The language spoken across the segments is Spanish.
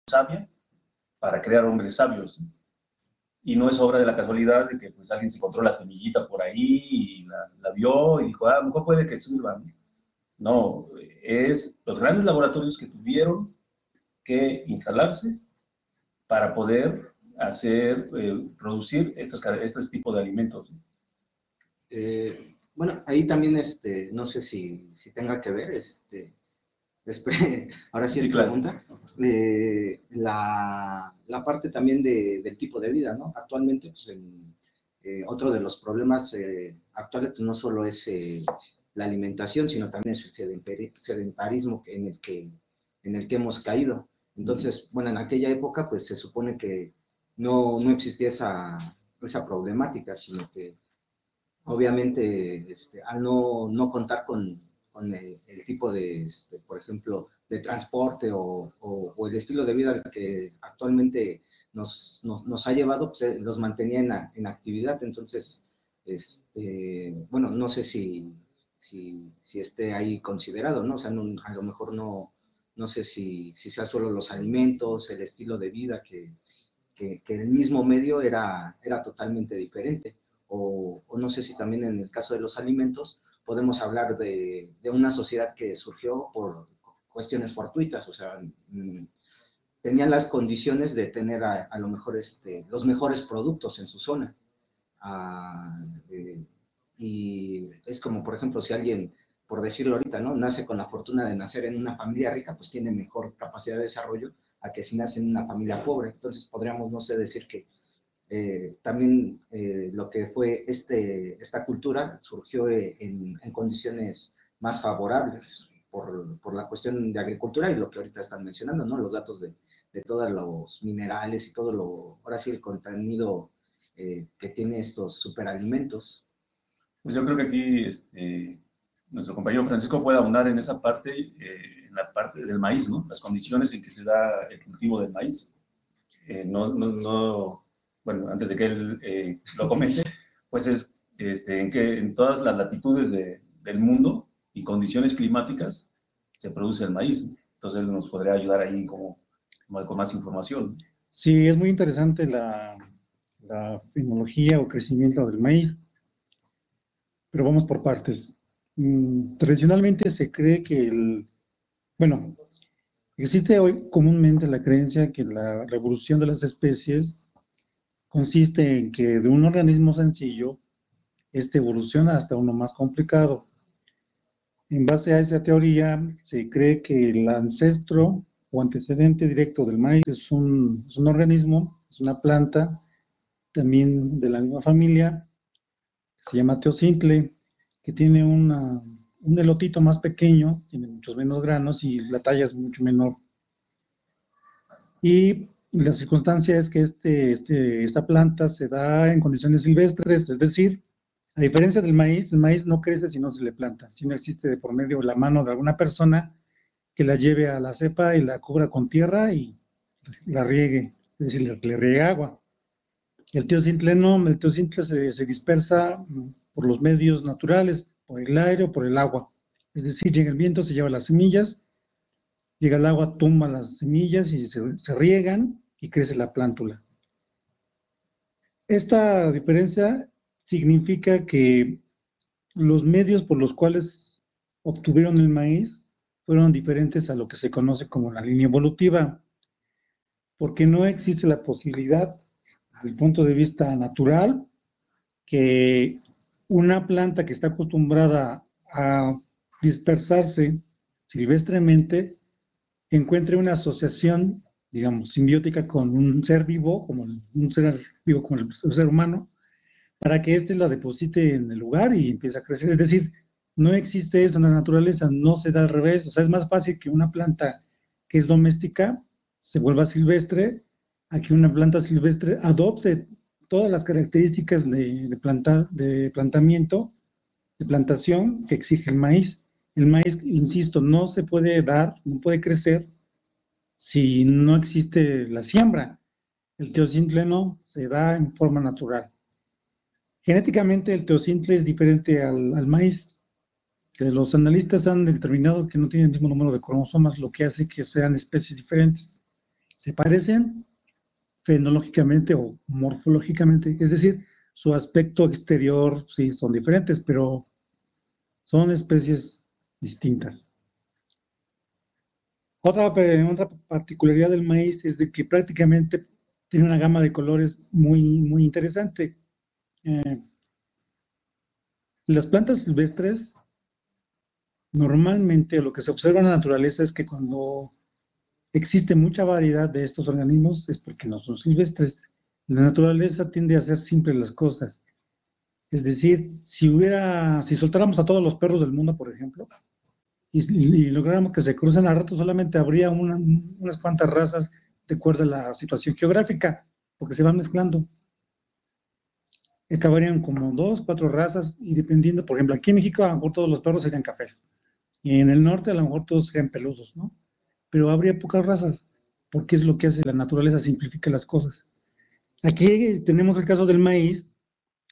sabia para crear hombres sabios. Y no es obra de la casualidad de que pues, alguien se encontró la semillita por ahí y la vio y dijo, a lo mejor puede que sirva. No, es los grandes laboratorios que tuvieron que instalarse para poder hacer, producir estos tipos de alimentos. Bueno, ahí también, no sé si tenga que ver, ahora sí es Sí, claro. pregunta, la parte también del tipo de vida, ¿no? Actualmente, pues, otro de los problemas actuales pues, no solo es la alimentación, sino también es el sedentarismo en el que hemos caído. Entonces, bueno, en aquella época, pues se supone que no existía esa problemática, sino que obviamente al no contar con el tipo de, por ejemplo, de transporte o el estilo de vida que actualmente nos ha llevado, pues los mantenía en actividad. Entonces, bueno, no sé si esté ahí considerado, ¿no? O sea, a lo mejor no sé si sea solo los alimentos, el estilo de vida, que el mismo medio era totalmente diferente. O no sé si también en el caso de los alimentos podemos hablar de una sociedad que surgió por cuestiones fortuitas, o sea, tenían las condiciones de tener a lo mejor los mejores productos en su zona. Y es como, por ejemplo, si alguien, por decirlo ahorita, ¿no? Nace con la fortuna de nacer en una familia rica, pues tiene mejor capacidad de desarrollo a que si nace en una familia pobre. Entonces podríamos, no sé, decir que también lo que fue esta cultura surgió en condiciones más favorables por la cuestión de agricultura y lo que ahorita están mencionando, ¿no? Los datos de todos los minerales y ahora sí, el contenido que tiene estos superalimentos. Pues yo creo que aquí nuestro compañero Francisco puede ahondar en esa parte, en la parte del maíz, ¿no? Las condiciones en que se da el cultivo del maíz. Bueno, antes de que él lo comente, pues es en todas las latitudes del mundo y condiciones climáticas se produce el maíz, ¿no? Entonces él nos podría ayudar ahí como con más información. Sí, es muy interesante la tecnología o crecimiento del maíz, pero vamos por partes. Tradicionalmente se cree que bueno, existe hoy comúnmente la creencia que la revolución de las especies consiste en que de un organismo sencillo, este evoluciona hasta uno más complicado. En base a esa teoría, se cree que el ancestro o antecedente directo del maíz es un organismo, es una planta, también de la misma familia, que se llama teocintle, que tiene un elotito más pequeño, tiene muchos menos granos y la talla es mucho menor. Y la circunstancia es que esta planta se da en condiciones silvestres, es decir, a diferencia del maíz, el maíz no crece si no se le planta, si no existe de por medio la mano de alguna persona que la lleve a la cepa y la cubra con tierra y la riegue, es decir, le riegue agua. El teocintle no, el teocintle se dispersa por los medios naturales, por el aire o por el agua. Es decir, llega el viento, se lleva las semillas, llega el agua, tumba las semillas y se riegan y crece la plántula. Esta diferencia significa que los medios por los cuales obtuvieron el maíz fueron diferentes a lo que se conoce como la línea evolutiva, porque no existe la posibilidad, desde el punto de vista natural, que una planta que está acostumbrada a dispersarse silvestremente encuentre una asociación, digamos, simbiótica con un ser vivo, como el ser humano, para que éste la deposite en el lugar y empiece a crecer. Es decir, no existe eso en la naturaleza, no se da al revés. O sea, es más fácil que una planta que es doméstica se vuelva silvestre a que una planta silvestre adopte todas las características de plantamiento, de plantación que exige el maíz. El maíz, insisto, no se puede dar, no puede crecer si no existe la siembra. El teocintle no, se da en forma natural. Genéticamente el teocintle es diferente al maíz. Los analistas han determinado que no tienen el mismo número de cromosomas, lo que hace que sean especies diferentes. Se parecen fenológicamente o morfológicamente, es decir, su aspecto exterior sí son diferentes, pero son especies distintas. Otra particularidad del maíz es de que prácticamente tiene una gama de colores muy interesante. Eh, las plantas silvestres, normalmente lo que se observa en la naturaleza es que cuando existe mucha variedad de estos organismos es porque no son silvestres. La naturaleza tiende a hacer simples las cosas. Es decir, si soltáramos a todos los perros del mundo, por ejemplo, y lográramos que se crucen a rato, solamente habría unas cuantas razas de acuerdo a la situación geográfica, porque se van mezclando. Acabarían como 2, 4 razas, y dependiendo, por ejemplo, aquí en México a lo mejor todos los perros serían cafés, y en el norte a lo mejor todos serían peludos, ¿no? Pero habría pocas razas, porque es lo que hace la naturaleza, simplifica las cosas. Aquí tenemos el caso del maíz,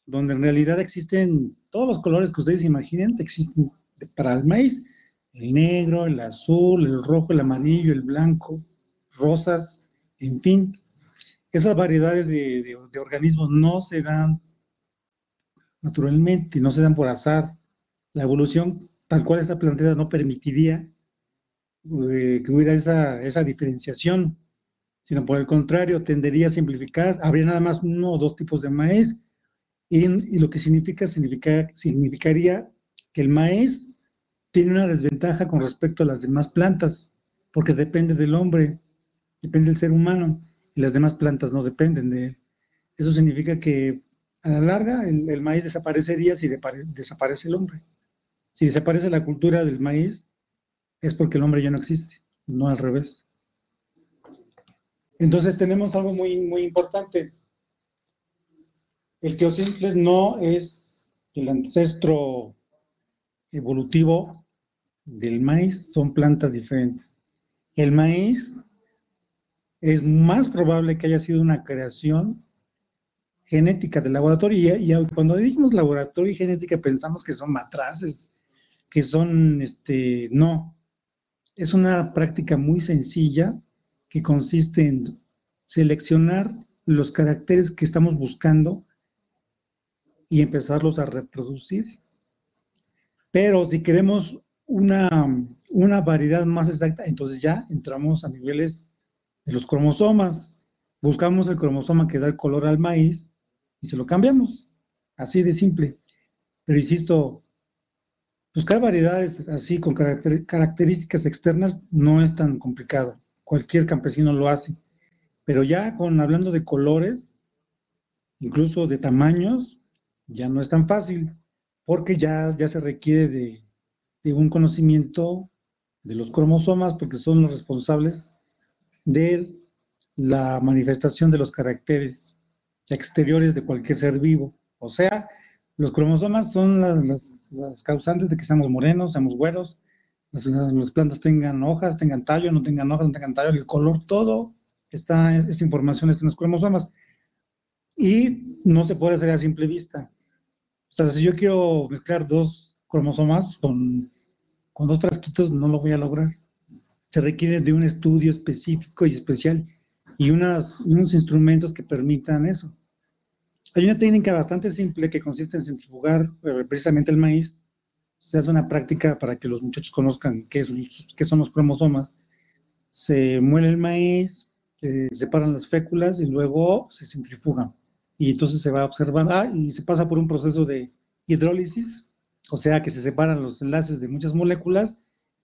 donde en realidad existen todos los colores que ustedes imaginen, existen para el maíz: el negro, el azul, el rojo, el amarillo, el blanco, rosas, en fin. Esas variedades de organismos no se dan naturalmente, no se dan por azar. La evolución tal cual está planteada no permitiría que hubiera esa diferenciación, sino por el contrario, tendería a simplificar, habría nada más 1 o 2 tipos de maíz, y lo que significaría que el maíz tiene una desventaja con respecto a las demás plantas, porque depende del hombre, depende del ser humano, y las demás plantas no dependen de él. Eso significa que a la larga el maíz desaparecería si desaparece el hombre. Si desaparece la cultura del maíz, es porque el hombre ya no existe, no al revés. Entonces tenemos algo muy importante. El teosimple no es el ancestro evolutivo del maíz, son plantas diferentes. El maíz es más probable que haya sido una creación genética de laboratorio, y cuando decimos laboratorio y genética pensamos que son matraces, que son, no, es una práctica muy sencilla que consiste en seleccionar los caracteres que estamos buscando y empezarlos a reproducir. Pero si queremos una variedad más exacta, entonces ya entramos a niveles de los cromosomas. Buscamos el cromosoma que da el color al maíz y se lo cambiamos. Así de simple. Pero insisto, buscar variedades así con características externas no es tan complicado. Cualquier campesino lo hace. Pero ya hablando de colores, incluso de tamaños, ya no es tan fácil, porque ya se requiere de un conocimiento de los cromosomas, porque son los responsables de la manifestación de los caracteres exteriores de cualquier ser vivo. O sea, los cromosomas son las causantes de que seamos morenos, seamos güeros, las plantas tengan hojas, tengan tallo, no tengan hojas, no tengan tallo, el color, todo esta información está en los cromosomas. Y no se puede hacer a simple vista. O sea, si yo quiero mezclar 2 cromosomas con 2 frasquitos, no lo voy a lograr. Se requiere de un estudio específico y especial y unos instrumentos que permitan eso. Hay una técnica bastante simple que consiste en centrifugar precisamente el maíz. Se hace una práctica para que los muchachos conozcan qué son los cromosomas. Se muele el maíz, se separan las féculas y luego se centrifugan. Y entonces se va observando, y se pasa por un proceso de hidrólisis, o sea que se separan los enlaces de muchas moléculas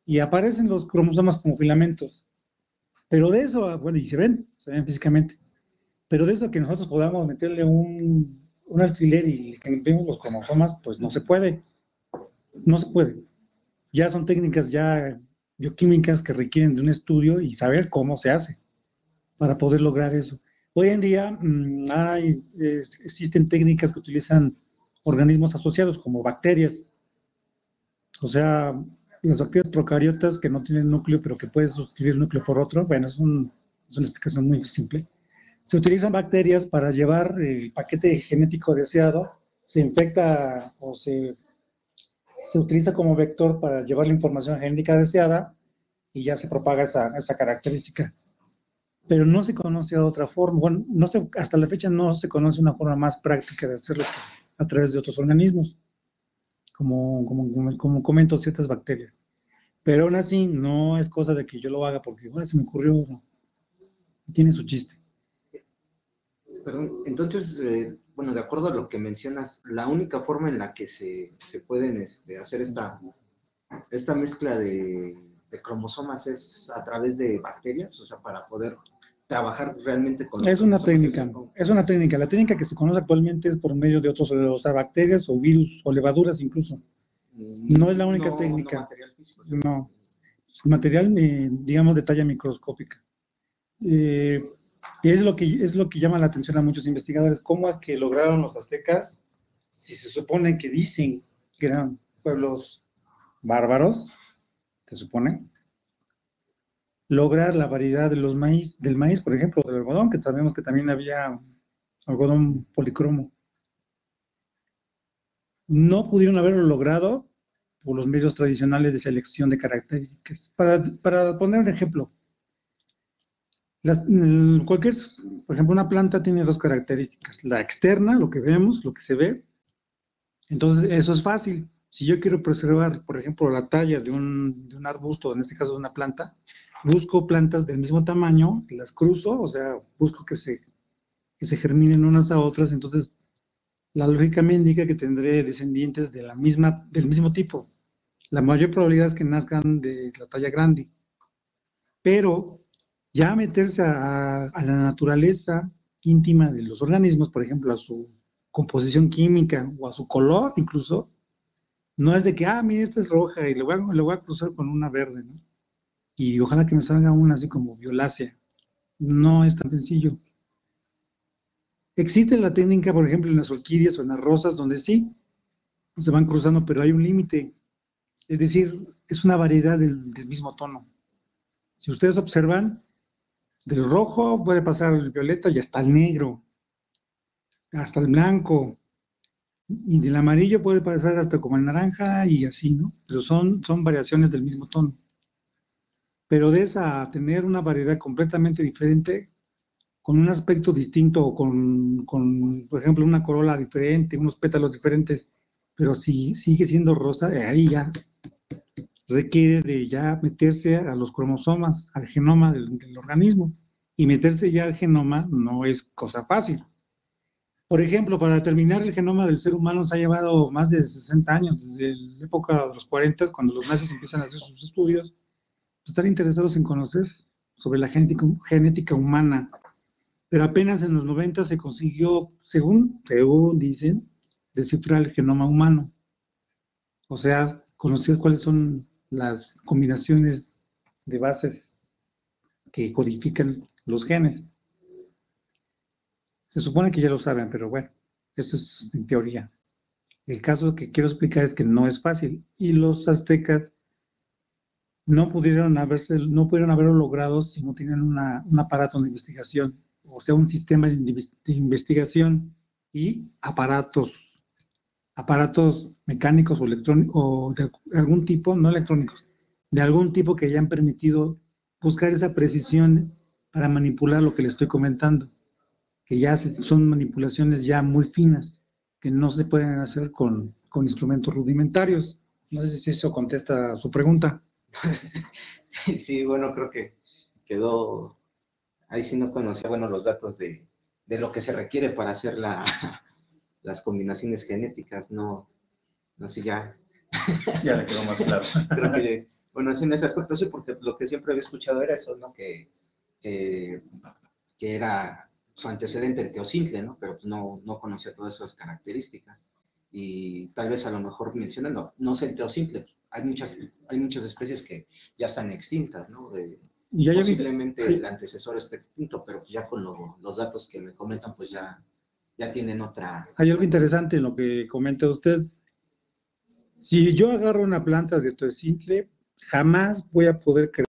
y aparecen los cromosomas como filamentos. Pero de eso, bueno, y se ven físicamente, pero de eso a que nosotros podamos meterle un alfiler y que limpiemos los cromosomas, pues no se puede, no se puede. Ya son técnicas ya bioquímicas que requieren de un estudio y saber cómo se hace para poder lograr eso. Hoy en día existen técnicas que utilizan organismos asociados como bacterias, o sea, las bacterias procariotas que no tienen núcleo, pero que pueden sustituir el núcleo por otro. Bueno, es una explicación muy simple. Se utilizan bacterias para llevar el paquete genético deseado, se infecta o se utiliza como vector para llevar la información genética deseada y ya se propaga esa característica. pero no se conoce otra forma. Bueno, no se, hasta la fecha no se conoce una forma más práctica de hacerlo a través de otros organismos, como comento, ciertas bacterias. Pero aún así, no es cosa de que yo lo haga porque, bueno, se me ocurrió, no. Tiene su chiste. Perdón, entonces, bueno, de acuerdo a lo que mencionas, la única forma en la que se pueden hacer esta mezcla de cromosomas es a través de bacterias, o sea, para poder trabajar realmente con los Es una cromosomas. técnica, es una técnica. La técnica que se conoce actualmente es por medio de otros, o sea, bacterias o virus o levaduras incluso. No es la única técnica. No material físico. ¿Sí? No, material, digamos, de talla microscópica. Y es lo que llama la atención a muchos investigadores. ¿Cómo es que lograron los aztecas, si se supone que dicen que eran pueblos bárbaros, se supone, lograr la variedad de los maíz, del maíz, por ejemplo, del algodón, que sabemos que también había algodón policromo? No pudieron haberlo logrado por los medios tradicionales de selección de características. Para poner un ejemplo, cualquier, por ejemplo, una planta tiene dos características. La externa, lo que vemos, lo que se ve. Entonces, eso es fácil. Si yo quiero preservar, por ejemplo, la talla de un arbusto, en este caso de una planta, busco plantas del mismo tamaño, las cruzo, o sea, busco que se germinen unas a otras. Entonces, la lógica me indica que tendré descendientes de del mismo tipo. La mayor probabilidad es que nazcan de la talla grande. Pero ya meterse a la naturaleza íntima de los organismos, por ejemplo, a su composición química o a su color incluso, no es de que, mira, esta es roja y le voy a cruzar con una verde, ¿no? Y ojalá que me salga una así como violácea. No es tan sencillo. Existe la técnica, por ejemplo, en las orquídeas o en las rosas, donde sí se van cruzando, pero hay un límite. Es decir, es una variedad del mismo tono. Si ustedes observan, del rojo puede pasar al violeta y hasta el negro, hasta el blanco, y del amarillo puede pasar hasta como el naranja y así, ¿no? Pero son variaciones del mismo tono. Pero de esa a tener una variedad completamente diferente, con un aspecto distinto o por ejemplo, una corola diferente, unos pétalos diferentes, pero si sigue siendo rosa, ahí ya requiere de ya meterse a los cromosomas, al genoma del organismo. Y meterse ya al genoma no es cosa fácil. Por ejemplo, para determinar el genoma del ser humano se ha llevado más de 60 años, desde la época de los 40, cuando los nazis empiezan a hacer sus estudios, están interesados en conocer sobre la genética humana. Pero apenas en los 90 se consiguió, según dicen, descifrar el genoma humano. O sea, conocer cuáles son las combinaciones de bases que codifican los genes. Se supone que ya lo saben, pero bueno, eso es en teoría. El caso que quiero explicar es que no es fácil y los aztecas no pudieron haberlo logrado si no tienen un aparato de investigación, o sea, un sistema de investigación y aparatos mecánicos o electrónicos, o de algún tipo, no electrónicos, de algún tipo que hayan permitido buscar esa precisión para manipular lo que les estoy comentando, que ya son manipulaciones ya muy finas, que no se pueden hacer con instrumentos rudimentarios. No sé si eso contesta a su pregunta. Sí, bueno, creo que quedó, ahí sí no conocía, bueno, los datos de lo que se requiere para hacer las combinaciones genéticas, no sé, ya Ya le quedó más claro. creo que, bueno, sí, en ese aspecto sí, porque lo que siempre había escuchado era eso, ¿no? Que, que era su antecedente el teocintle, ¿no? Pero pues no conocía todas esas características. Y tal vez a lo mejor mencionando, no sé el teocintle, hay muchas especies que ya están extintas, ¿no? Y Posiblemente el antecesor está extinto, pero ya con los datos que me comentan, pues ya tienen otra... hay algo interesante en lo que comenta usted. Si yo agarro una planta de teocintle, jamás voy a poder crear